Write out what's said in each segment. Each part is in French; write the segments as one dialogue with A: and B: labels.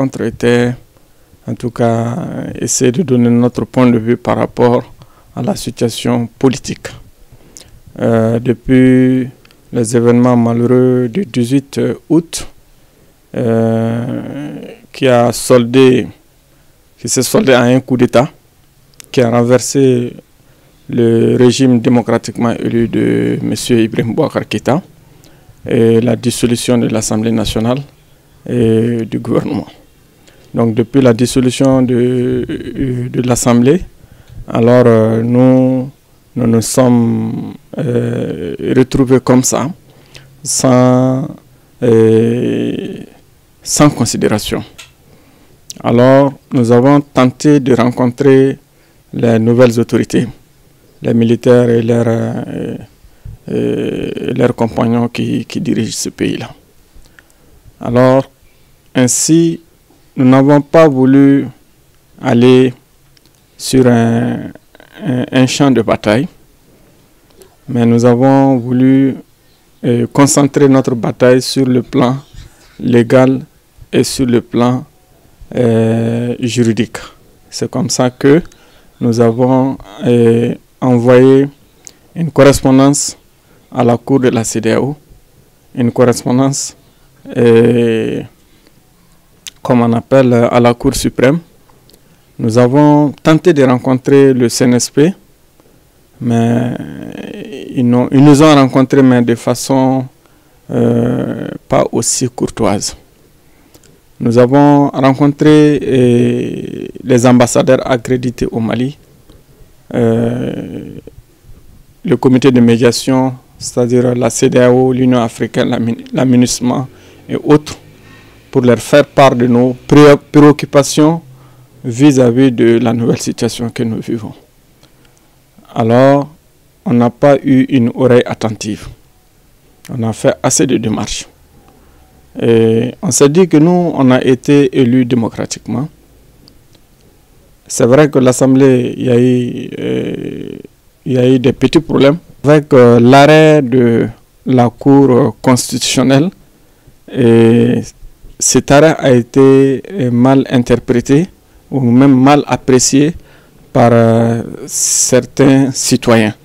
A: rencontre était, en tout cas, essayer de donner notre point de vue par rapport à la situation politique. Depuis les événements malheureux du 18 août, qui s'est soldé à un coup d'État, qui a renversé le régime démocratiquement élu de M. Ibrahim Boubacar Keïta et la dissolution de l'Assemblée nationale et du gouvernement. Donc depuis la dissolution de l'Assemblée, alors nous nous sommes retrouvés comme ça, sans considération. Alors nous avons tenté de rencontrer les nouvelles autorités, les militaires et leurs compagnons qui dirigent ce pays-là. Alors, ainsi, nous n'avons pas voulu aller sur un champ de bataille, mais nous avons voulu concentrer notre bataille sur le plan légal et sur le plan juridique. C'est comme ça que nous avons envoyé une correspondance à la Cour de la CEDEAO, une correspondance, comme on appelle, à la Cour suprême. Nous avons tenté de rencontrer le CNSP, mais ils nous ont rencontrés, mais de façon pas aussi courtoise. Nous avons rencontré les ambassadeurs accrédités au Mali, le comité de médiation, c'est-à-dire la CEDEAO, l'Union africaine, la MINUSMA et autres, pour leur faire part de nos préoccupations vis-à-vis de la nouvelle situation que nous vivons. Alors, on n'a pas eu une oreille attentive. On a fait assez de démarches. Et on s'est dit que nous, on a été élus démocratiquement. C'est vrai que l'Assemblée, il y a eu des petits problèmes avec l'arrêt de la Cour constitutionnelle. Et cet arrêt a été mal interprété ou même mal apprécié par certains citoyens.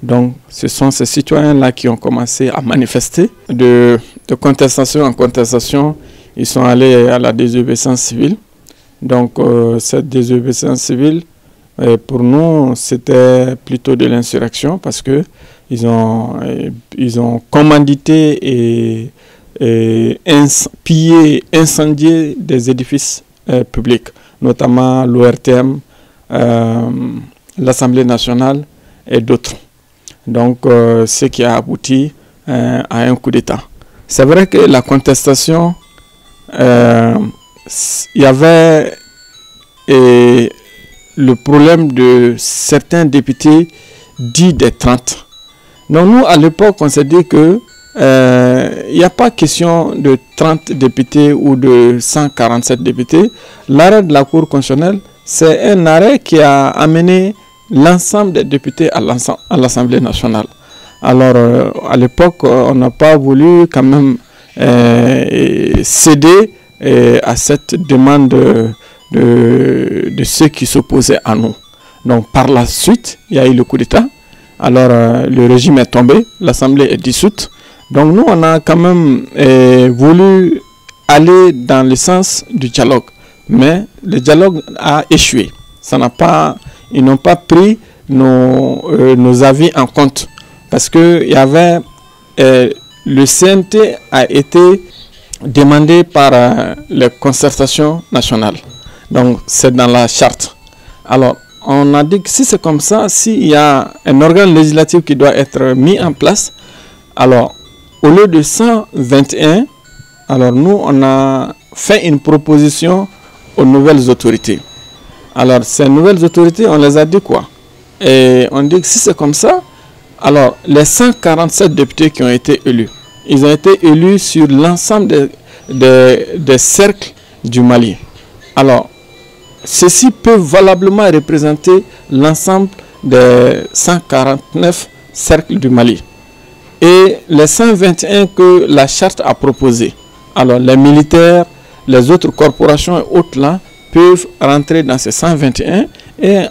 A: Donc, ce sont ces citoyens-là qui ont commencé à manifester. De contestation en contestation, ils sont allés à la désobéissance civile. Donc, cette désobéissance civile, pour nous, c'était plutôt de l'insurrection parce que ils ont commandité et pillé, incendié des édifices publics, notamment l'ORTM, l'Assemblée nationale et d'autres. Donc, ce qui a abouti à un coup d'État. C'est vrai que la contestation, il y avait le problème de certains députés dits des 30. Donc nous, à l'époque, on s'est dit que il n'y a pas question de 30 députés ou de 147 députés. L'arrêt de la Cour constitutionnelle, c'est un arrêt qui a amené l'ensemble des députés à l'Assemblée nationale. Alors, à l'époque, on n'a pas voulu quand même céder à cette demande de ceux qui s'opposaient à nous. Donc, par la suite, il y a eu le coup d'État. Alors, le régime est tombé, l'Assemblée est dissoute. Donc, nous, on a quand même voulu aller dans le sens du dialogue. Mais le dialogue a échoué. Ils n'ont pas pris nos avis en compte. Parce que il y avait le CNT a été demandé par les concertations nationales. Donc c'est dans la charte. Alors on a dit que si c'est comme ça, s'il y a un organe législatif qui doit être mis en place, alors au lieu de 121, alors nous on a fait une proposition aux nouvelles autorités. Alors ces nouvelles autorités, on les a dit quoi? Et on dit que si c'est comme ça, alors les 147 députés qui ont été élus, ils ont été élus sur l'ensemble des cercles du Mali. Alors, ceux-ci peuvent valablement représenter l'ensemble des 149 cercles du Mali. Et les 121 que la charte a proposés, alors les militaires, les autres corporations et autres là peuvent rentrer dans ces 121 et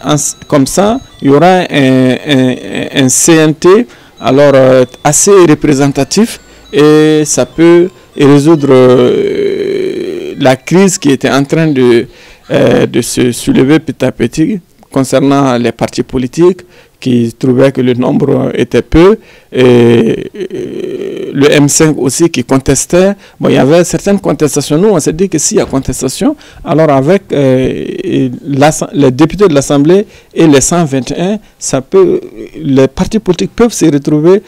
A: comme ça, il y aura un CNT alors assez représentatif et ça peut résoudre la crise qui était en train de se soulever petit à petit concernant les partis politiques qui trouvaient que le nombre était peu et le M5 aussi qui contestait. Bon, il y avait certaines contestations. Nous, on s'est dit que s'il y a contestation, alors avec les députés de l'Assemblée et les 121, les partis politiques peuvent se retrouver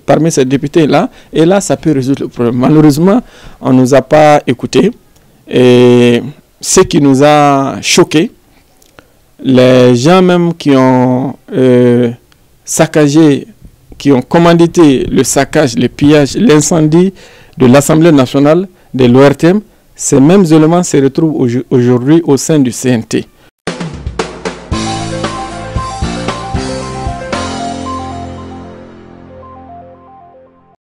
A: parmi ces députés-là et là, ça peut résoudre le problème. Malheureusement, on ne nous a pas écoutés et ce qui nous a choqués, les gens même qui ont saccagé, qui ont commandité le saccage, le pillage, l'incendie de l'Assemblée nationale, de l'ORTM, ces mêmes éléments se retrouvent aujourd'hui au sein du CNT.